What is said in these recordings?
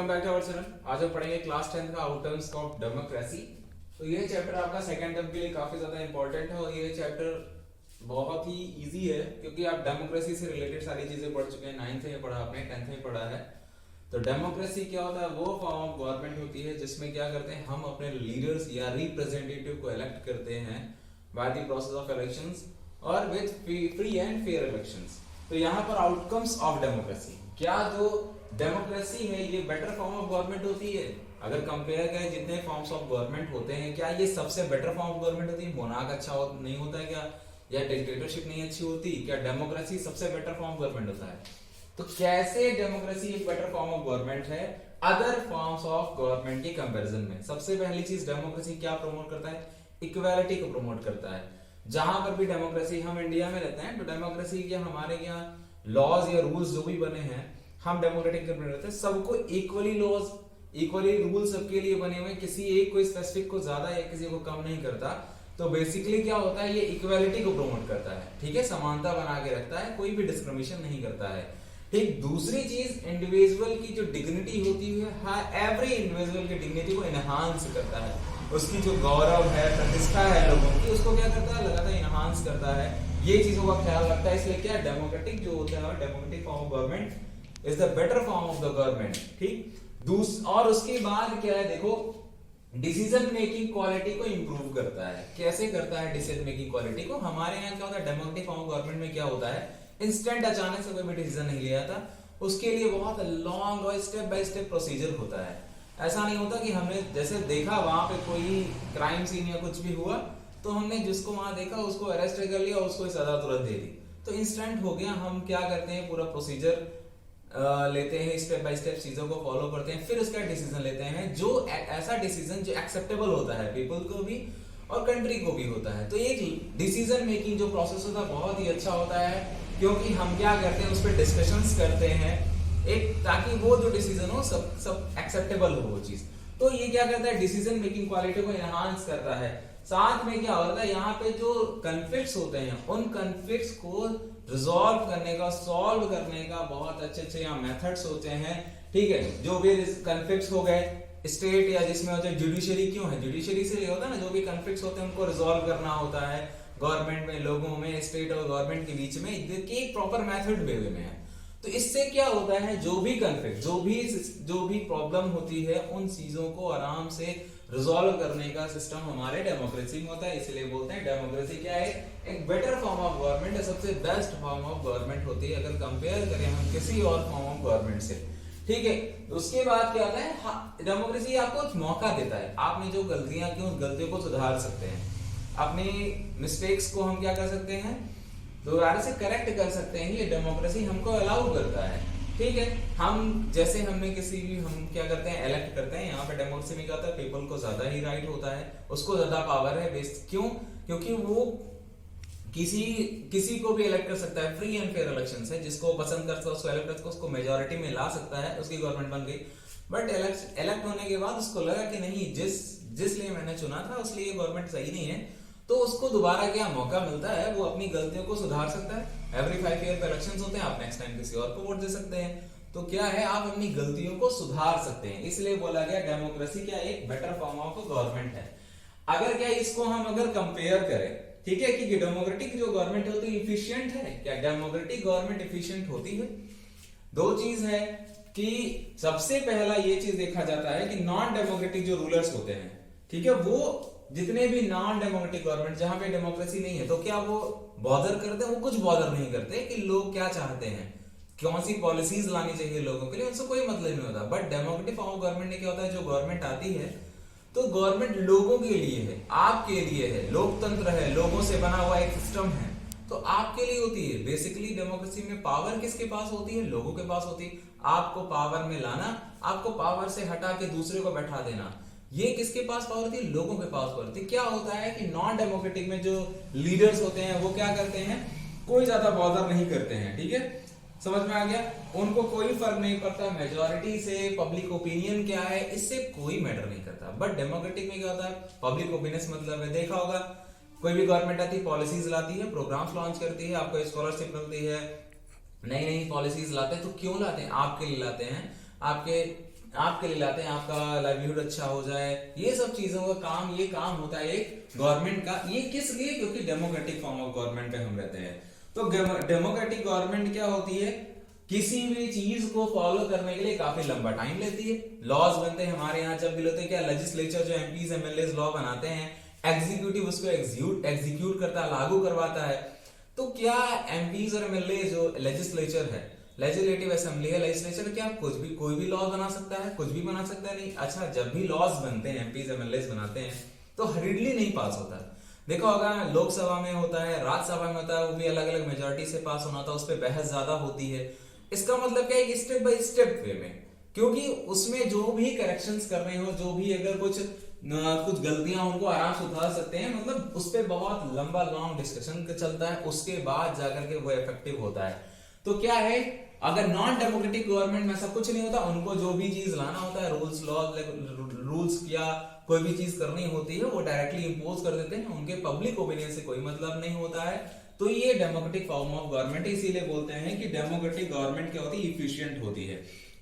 Welcome back to our channel. आज हम पढ़ेंगे क्लास 10 का आउटकम्स ऑफ डेमोक्रेसी। तो ये चैप्टर आपका सेकंड टर्म के लिए काफी ज्यादा इंपॉर्टेंट है और ये चैप्टर बहुत ही इजी है क्योंकि आप डेमोक्रेसी से रिलेटेड सारी चीजें पढ़ चुके हैं। 9th में पढ़ा आपने, 10th में पढ़ा है। तो डेमोक्रेसी क्या होता है? वो फॉर्म ऑफ गवर्नमेंट होती है जिसमें क्या करते हैं, हम अपने लीडर्स या रिप्रेजेंटेटिव को इलेक्ट करते हैं by the process of elections और with free and fair elections. तो यहाँ पर आउटकम्स ऑफ डेमोक्रेसी, क्या जो डेमोक्रेसी है ये बेटर फॉर्म ऑफ गवर्नमेंट होती है? अगर कंपेयर करें जितने फॉर्म्स ऑफ गवर्नमेंट होते हैं, क्या ये सबसे बेटर फॉर्म ऑफ गवर्नमेंट होती है? मोनार्क नहीं होता है क्या? या डिक्टेटरशिप नहीं अच्छी होती क्या? डेमोक्रेसी सबसे बेटर फॉर्म ऑफ गवर्नमेंट होता है। तो कैसे डेमोक्रेसी एक बेटर फॉर्म ऑफ गवर्नमेंट है अदर फॉर्म्स ऑफ गवर्नमेंट के कंपैरिजन में? सबसे पहली चीज, डेमोक्रेसी क्या प्रमोट करता है? इक्वालिटी को प्रमोट करता है। जहां पर भी डेमोक्रेसी, हम इंडिया में रहते हैं तो डेमोक्रेसी के हमारे यहाँ लॉज या रूल्स जो भी बने हैं, हम डेमोक्रेटिक कंट्री रहते हैं, सबको इक्वली लॉज इक्वली रूल सबके लिए बने हुए, किसी एक को स्पेसिफिक को ज्यादा या किसी को कम नहीं करता। तो बेसिकली क्या होता है, ये इक्वालिटी को प्रमोट करता है, ठीक है, समानता बना के रखता है, कोई भी डिस्क्रिमिनेशन नहीं करता है। ठीक, दूसरी चीज, इंडिविजुअल की जो डिग्निटी होती है, एवरी इंडिविजुअल की डिग्निटी को एनहांस करता है, उसकी जो गौरव है, प्रतिष्ठा है लोगों की, उसको क्या करता है, लगातार एनहांस करता है, ये चीजों का ख्याल रखता है। इसलिए क्या डेमोक्रेटिक जो होता है, democratic form of government is the better form of the government. ठीक, और उसके बाद क्या है, देखो, डिसीजन मेकिंग क्वालिटी को इंप्रूव करता है। कैसे करता है डिसीजन मेकिंग क्वालिटी को? हमारे यहाँ क्या होता है, डेमोक्रेटिक फॉर्म ऑफ गवर्नमेंट में क्या होता है, इंस्टेंट अचानक से कोई भी डिसीजन नहीं लिया था, उसके लिए बहुत लॉन्ग और स्टेप बाय स्टेप प्रोसीजर होता है। ऐसा नहीं होता कि हमने जैसे देखा वहां पे कोई क्राइम सीन या कुछ भी हुआ तो हमने जिसको वहां देखा उसको अरेस्ट कर लिया, उसको सजा तुरंत दे दी, तो इंस्टेंट हो गया। हम क्या करते हैं, पूरा प्रोसीजर लेते हैं, स्टेप बाय स्टेप चीजों को फॉलो करते हैं, फिर उसका डिसीजन लेते हैं, जो ऐसा डिसीजन जो एक्सेप्टेबल होता है पीपल को भी और कंट्री को भी होता है। तो एक डिसीजन मेकिंग जो प्रोसेस होता है बहुत ही अच्छा होता है, क्योंकि हम क्या करते हैं, उस पर डिस्कशंस करते हैं एक, ताकि वो जो डिसीजन हो सब एक्सेप्टेबल हो वो चीज। तो ये क्या करता है, डिसीजन मेकिंग क्वालिटी को एनहांस करता है। साथ में क्या होता है, यहाँ पे जो कन्फ्लिक्ट्स होते हैं उन कन्फ्लिक्ट्स को रिजॉल्व करने का, सॉल्व करने का बहुत अच्छे यहाँ मेथड्स होते हैं। ठीक है, जो भी कन्फ्लिक्ट्स हो गए स्टेट या जिसमें होते हैं, जुडिशरी क्यों है, जुडिशरी से होता है ना, जो भी कन्फ्लिक्ट्स होते हैं उनको रिजॉल्व करना होता है गवर्नमेंट में, लोगों में, स्टेट और गवर्नमेंट के बीच में, एक प्रॉपर मेथड वे में है। तो इससे क्या होता है, जो भी कन्फ्लिक्ट, जो भी प्रॉब्लम होती है, उन चीजों को आराम से रिजॉल्व करने का सिस्टम हमारे डेमोक्रेसी में होता है। इसलिए बोलते हैं डेमोक्रेसी क्या है, एक बेटर फॉर्म ऑफ गवर्नमेंट है, सबसे बेस्ट फॉर्म ऑफ गवर्नमेंट होती है अगर कंपेयर करें हम किसी और फॉर्म ऑफ गवर्नमेंट से। ठीक है, उसके बाद क्या होता है, डेमोक्रेसी आपको मौका देता है, आपने जो गलतियां की उन गलतियों को सुधार सकते हैं, अपनी मिस्टेक्स को हम क्या कर सकते हैं, दोबारा से करेक्ट कर सकते हैं। ये डेमोक्रेसी हमको अलाउ करता है। ठीक है, हम जैसे हमने किसी भी, हम क्या करते हैं, इलेक्ट करते हैं, यहाँ पे डेमोक्रेसी में क्या होता है, पीपल को ज्यादा ही राइट होता है, उसको ज्यादा पावर है। क्यों? क्योंकि वो किसी को भी इलेक्ट कर सकता है, फ्री एंड फेयर इलेक्शन है, जिसको पसंद करता है उसको इलेक्ट करता है, उसको मेजोरिटी में ला सकता है, उसकी गवर्नमेंट बन गई। बट इलेक्ट होने के बाद उसको लगा कि नहीं, जिस लिए मैंने चुना था उसलिए गवर्नमेंट सही नहीं है, तो उसको दोबारा क्या मौका मिलता है, वो अपनी गलतियों को सुधार सकता है। एवरी 5 ईयर पे इलेक्शंस होते हैं, आप नेक्स्ट टाइम किसी और को वोट दे सकते हैं। तो क्या है, आप अपनी गलतियों को सुधार सकते हैं। इसलिए बोला गया डेमोक्रेसी क्या एक बेटर फॉर्म ऑफ गवर्नमेंट है। अगर क्या इसको हम अगर कंपेयर करें, ठीक है, कि डेमोक्रेटिक जो गवर्नमेंट होती है इफिशिएंट है क्या, डेमोक्रेटिक गवर्नमेंट इफिशिएंट होती है? दो चीज है कि सबसे पहला ये चीज देखा जाता है कि नॉन डेमोक्रेटिक जो रूलर्स होते हैं, ठीक है, वो जितने भी नॉन डेमोक्रेटिक गवर्नमेंट जहां पे डेमोक्रेसी नहीं है, तो क्या वो बॉदर करते हैं? वो कुछ बॉदर नहीं करते कि लोग क्या चाहते हैं, कौन सी पॉलिसीज लानी चाहिए लोगों के लिए, उनसे कोई मतलब नहीं होता। But democratic form of government में क्या होता है, जो गवर्नमेंट आती है तो गवर्नमेंट लोगों के लिए है, आपके लिए है, लोकतंत्र है, लोगों से बना हुआ एक सिस्टम है, तो आपके लिए होती है। बेसिकली डेमोक्रेसी में पावर किसके पास होती है, लोगों के पास होती है। आपको पावर में लाना, आपको पावर से हटा के दूसरे को बैठा देना, ये किसके पास पावर थी, लोगों के पास पावर थी। क्या होता है कि नॉन डेमोक्रेटिक में जो लीडर्स होते हैं वो क्या करते हैं, कोई ज्यादा बॉदर नहीं करते हैं। ठीक है, समझ में आ गया, उनको कोई फर्क नहीं पड़ता मेजॉरिटी से पब्लिक ओपिनियन क्या है, इससे कोई मैटर नहीं करता। बट डेमोक्रेटिक में क्या होता है, पब्लिक ओपिनियन मतलब है, देखा होगा कोई भी गवर्नमेंट आती है, पॉलिसीज लाती है, प्रोग्राम्स लॉन्च करती है, आपको स्कॉलरशिप मिलती है, नई नई पॉलिसीज लाते हैं। तो क्यों लाते हैं? आपके लिए लाते हैं, आपके आपके लिए लाते हैं, आपका लाइवलीहुड अच्छा हो जाए, ये सब चीजों का काम, ये काम होता है एक गवर्नमेंट का। ये किस लिए? क्योंकि डेमोक्रेटिक फॉर्म ऑफ गवर्नमेंट पे हम रहते हैं। तो डेमोक्रेटिक गवर्नमेंट क्या होती है? किसी भी चीज को फॉलो करने के लिए काफी लंबा टाइम लेती है। लॉज बनते हैं हमारे यहाँ जब भी होते हैं, क्या लेजिस्लेचर जो एमपीज एमएलए लॉ बनाते हैं, एग्जीक्यूटिव उसको एग्जीक्यूट करता है, लागू करवाता है। तो क्या एमपीज और एमएलए जो लेजिस्लेचर है, लेजिस्लेटिव असेंबली है, लेजिस्लेचर क्या कोई भी लॉ बना सकता है? कुछ भी बना सकता है? नहीं। अच्छा, जब भी लॉज बनते हैं, एमपीज एमएलए बनाते हैं, तो हरीडली नहीं पास होता है। देखो होगा लोकसभा में होता है, राज्यसभा में होता है, वो भी अलग अलग मेजोरिटी से पास होना होता है, उस पर बहस ज्यादा होती है। इसका मतलब क्या है? स्टेप बाय स्टेप वे में, क्योंकि उसमें जो भी करेक्शंस कर रहे हो, जो भी अगर कुछ गलतियां, उनको आराम से उतार सकते हैं। मतलब उस पर बहुत लंबा लॉन्ग डिस्कशन चलता है, उसके बाद जाकर के वो इफेक्टिव होता है। तो क्या है, अगर नॉन डेमोक्रेटिक गवर्नमेंट में ऐसा कुछ नहीं होता, उनको जो भी चीज लाना होता है, रूल्स या कोई भी चीज करनी होती है, वो डायरेक्टली इंपोज कर देते हैं, उनके पब्लिक ओपिनियन से कोई मतलब नहीं होता है। तो ये डेमोक्रेटिक फॉर्म ऑफ गवर्नमेंट, इसीलिए बोलते हैं कि डेमोक्रेटिक गवर्नमेंट क्या होती है? इफिशिएंट होती है।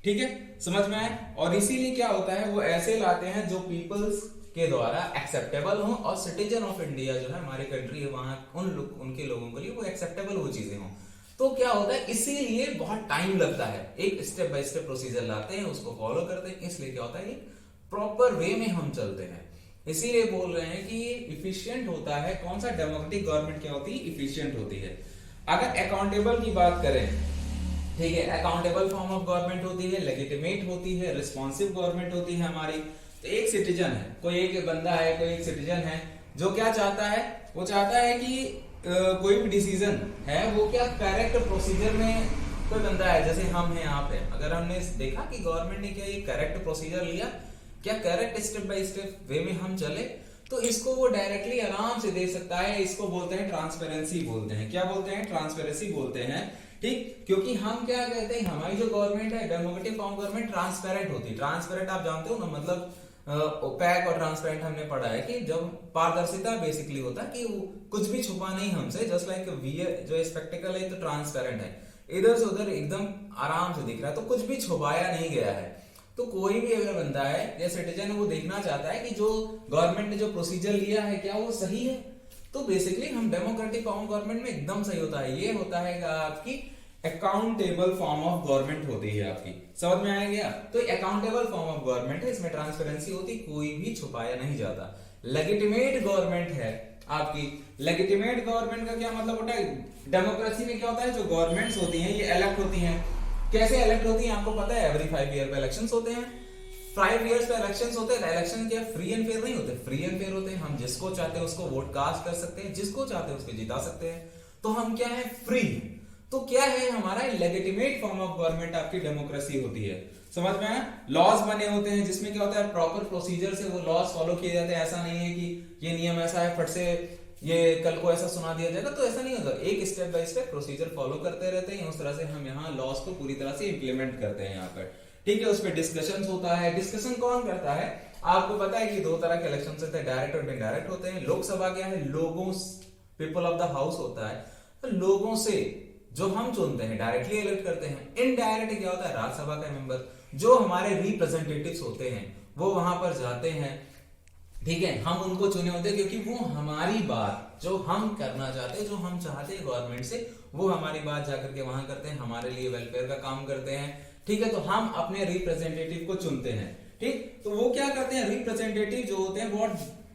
ठीक है, समझ में आए? और इसीलिए क्या होता है, वो ऐसे लाते हैं जो पीपल्स के द्वारा एक्सेप्टेबल हो, और सिटीजन ऑफ इंडिया जो है, हमारी कंट्री है, वहां उनके लोगों के लिए वो एक्सेप्टेबल वो चीजें हों। तो क्या होता है, इसीलिए बहुत टाइम लगता है। एक स्टेप बाय स्टेप प्रोसीजर लाते हैं, उसको फॉलो करते हैं, इसलिए क्या होता है, प्रॉपर वे में हम चलते हैं। इसीलिए बोल रहे हैं कि ये इफिशिएंट होता है। कौन सा? डेमोक्रेटिक गवर्नमेंट क्या होती है? इफिशिएंट होती है। अगर अकाउंटेबल की बात करें, ठीक है, अकाउंटेबल फॉर्म ऑफ गवर्नमेंट होती है, लेजिटिमेट होती है, रिस्पॉन्सिव गवर्नमेंट होती है हमारी। तो एक सिटीजन है, कोई एक बंदा है, कोई एक सिटीजन है, जो क्या चाहता है, वो चाहता है कि कोई भी डिसीजन है वो क्या करेक्ट प्रोसीजर में, कोई बंदा है जैसे हम हैं, आप हैं, अगर हमने देखा कि गवर्नमेंट ने क्या ये करेक्ट प्रोसीजर लिया, क्या करेक्ट स्टेप बाय स्टेप वे में हम चले, तो इसको वो डायरेक्टली आराम से दे सकता है। इसको बोलते हैं ट्रांसपेरेंसी बोलते हैं। क्या बोलते हैं? ट्रांसपेरेंसी बोलते हैं। ठीक, क्योंकि हम क्या कहते हैं, हमारी जो गवर्नमेंट है, डेमोक्रेटिक फॉर्म गवर्नमेंट ट्रांसपेरेंट होती है। ट्रांसपेरेंट आप जानते हो ना, मतलब ओपैक और ट्रांसपेरेंट हमने पढ़ा है कि जब पारदर्शिता बेसिकली होता है कि कुछ भी छुपा नहीं हमसे, जस्ट लाइक वियर जो स्पेक्टिकल है तो ट्रांसपेरेंट है, इधर से उधर एकदम आराम से दिख रहा है, तो कुछ भी छुपाया नहीं गया है। तो कोई भी अगर बंदा है या सिटीजन है, वो देखना चाहता है कि जो गवर्नमेंट ने जो प्रोसीजर लिया है क्या वो सही है। तो बेसिकली हम डेमोक्रेटिक फॉर्म गवर्नमेंट में एकदम सही होता है। ये होता है आपकी अकाउंटेबल फॉर्म ऑफ गवर्नमेंट होती है आपकी। समझ में आ गया? तो अकाउंटेबल फॉर्म ऑफ गवर्नमेंट है, इसमें ट्रांसपेरेंसी होती, कोई भी छुपाया नहीं जाता। लेजिटिमेट गवर्नमेंट है आपकी। लेजिटिमेट गवर्नमेंट का क्या मतलब होता है? डेमोक्रेसी में क्या होता है, जो गवर्नमेंट्स होती हैं ये इलेक्ट होती हैं। कैसे इलेक्ट होती हैं आपको पता है? एवरी 5 ईयर पे इलेक्शंस होते हैं। 5 इयर्स पे इलेक्शंस होते हैं। इलेक्शन क्या फ्री एंड फेयर नहीं होते, फ्री एंड फेयर होते हैं। हम जिसको चाहते हैं उसको वोट कास्ट कर सकते हैं, जिसको चाहते हैं उसको जिता सकते हैं। तो हम क्या है? फ्री। तो क्या है हमारा लेजिटिमेट फॉर्म ऑफ गवर्नमेंट आपकी डेमोक्रेसी होती है। समझ में आया? लॉज बने होते हैं जिसमें क्या होता है, प्रॉपर प्रोसीजर से वो लॉज फॉलो किए जाते हैं। ऐसा नहीं है कि ये नियम ऐसा है, फट से ये कल को ऐसा सुना दिया जाएगा, तो ऐसा नहीं होता। एक step by step procedure follow करते रहते हैं, उस तरह से हम यहाँ लॉज को पूरी तरह से इंप्लीमेंट करते हैं यहाँ पर। ठीक है, उस पर डिस्कशन होता है। डिस्कशन कौन करता है? आपको पता है कि 2 तरह के इलेक्शन होते हैं, डायरेक्ट और इनडायरेक्ट होते हैं। लोकसभा क्या है? लोगों, पीपल ऑफ द हाउस होता है, तो लोगों से जो हम चुनते हैं, डायरेक्टली इलेक्ट करते हैं। इनडायरेक्ट क्या होता है? राज्यसभा का मेंबर, जो हमारे रिप्रेजेंटेटिव्स होते हैं, वो वहां पर जाते हैं। ठीक है, हम उनको चुने होते हैं क्योंकि वो हमारी बात जो हम करना चाहते हैं, जो हम चाहते हैं गवर्नमेंट से, वो हमारी बात जाकर के वहां करते हैं, हमारे लिए वेलफेयर का काम करते हैं। ठीक है, तो हम अपने रिप्रेजेंटेटिव को चुनते हैं। ठीक, तो वो क्या करते हैं? रिप्रेजेंटेटिव जो होते हैं वो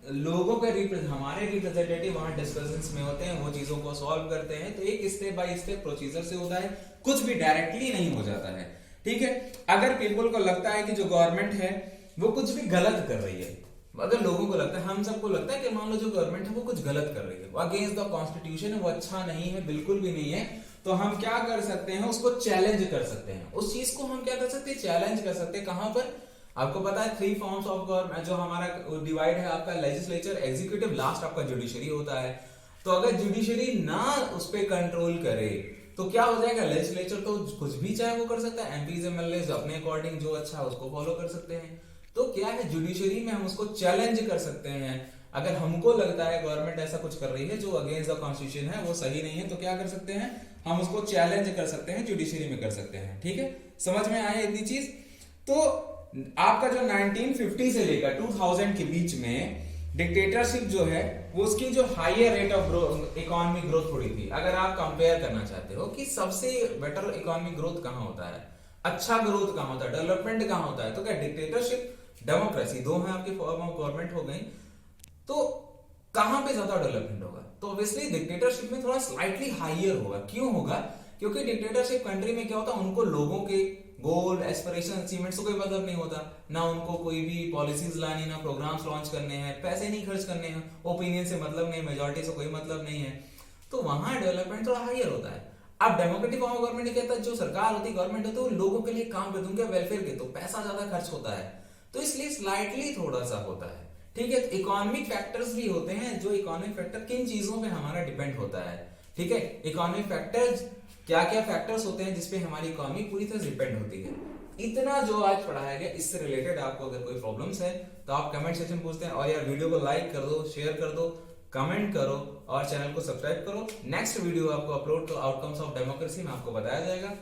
लोगों के हमारे रिप्रेजेंटेटिव वहां डिस्कशंस में होते हैं, वो चीजों को सॉल्व करते हैं। तो एक स्टेप बाय स्टेप प्रोसीजर से होता है, कुछ भी डायरेक्टली नहीं हो जाता है। ठीक है, अगर पीपल को लगता है कि जो गवर्नमेंट है वो कुछ भी गलत कर रही है, अगर लोगों को लगता है, हम सबको लगता है कि मान लो जो गवर्नमेंट है वो कुछ गलत कर रही है, वो अगेंस्ट द कॉन्स्टिट्यूशन है, वो अच्छा नहीं है, बिल्कुल भी नहीं है, तो हम क्या कर सकते हैं? उसको चैलेंज कर सकते हैं। उस चीज को हम क्या कर सकते हैं? चैलेंज कर सकते हैं। कहां पर? आपको पता है 3 फॉर्म्स ऑफ गवर्नमेंट जो हमारा डिवाइड है, आपका लेजिस्लेचर, एग्जीक्यूटिव, लास्ट आपका जुडिशरी होता है। तो अगर जुडिशरी ना उस पर कंट्रोल करे तो क्या हो जाएगा? लेजिस्लेचर तो कुछ भी चाहे वो कर सकता है, एमपीज एमएलए अपने अकॉर्डिंग जो अच्छा है उसको फॉलो कर सकते हैं। तो क्या है, जुडिशरी में हम उसको चैलेंज कर सकते हैं। अगर हमको लगता है गवर्नमेंट ऐसा कुछ कर रही है जो अगेंस्ट द कॉन्स्टिट्यूशन है, वो सही नहीं है, तो क्या कर सकते हैं? हम उसको चैलेंज कर सकते हैं, जुडिशरी में कर सकते हैं। ठीक है, समझ में आए इतनी चीज? तो आपका जो 1950 से लेकर 2000 के बीच में डिक्टेटरशिप जो है वो उसकी जो higher rate of economic growth थोड़ी थी। अगर आप कंपेयर करना चाहते हो कि सबसे बेटर इकोनॉमिक ग्रोथ कहां होता है, अच्छा ग्रोथ कहां होता है, डेवलपमेंट कहां होता है, तो क्या डिक्टेटरशिप डेमोक्रेसी दो है आपकी फॉर्म ऑफ गवर्नमेंट हो गई, तो कहां पे ज्यादा डेवलपमेंट होगा? तो ऑब्वियसली डिक्टेटरशिप में थोड़ा स्लाइटली हायर होगा। क्यों होगा? क्योंकि डिक्टेटरशिप कंट्री में क्या होता है, उनको लोगों के गोल एस्पिरेशन अचीवमेंट्स से कोई मतलब नहीं होता, ना उनको कोई भी पॉलिसीज लानी, ना प्रोग्राम्स लॉन्च करने हैं, पैसे नहीं खर्च करने हैं, ओपिनियन से मतलब नहीं, मेजोरिटी से कोई मतलब नहीं है, तो वहां डेवलपमेंट थोड़ा हायर होता है। अब डेमोक्रेटिक फॉर्म ऑफ गवर्नमेंट कहता है जो सरकार होती है, गवर्नमेंट होती है, वो लोगों के लिए काम करती है, उनके वेलफेयर के, तो पैसा ज्यादा खर्च होता है, तो इसलिए स्लाइटली थोड़ा सा होता है। ठीक है, इकोनॉमिक फैक्टर्स भी होते हैं, जो इकोनॉमिक फैक्टर किन चीजों पे हमारा डिपेंड होता है। ठीक है, इकोनॉमिक फैक्टर्स क्या क्या फैक्टर्स होते हैं जिसपे हमारी इकोनॉमी पूरी तरह डिपेंड होती है। इतना जो आज पढ़ाया गया, इससे रिलेटेड आपको अगर कोई प्रॉब्लम्स है तो आप कमेंट सेक्शन पूछते हैं, और यार वीडियो को लाइक कर दो, शेयर कर दो, कमेंट करो और चैनल को सब्सक्राइब करो। नेक्स्ट वीडियो आपको अपलोड तो आउटकम्स ऑफ डेमोक्रेसी में आपको बताया जाएगा।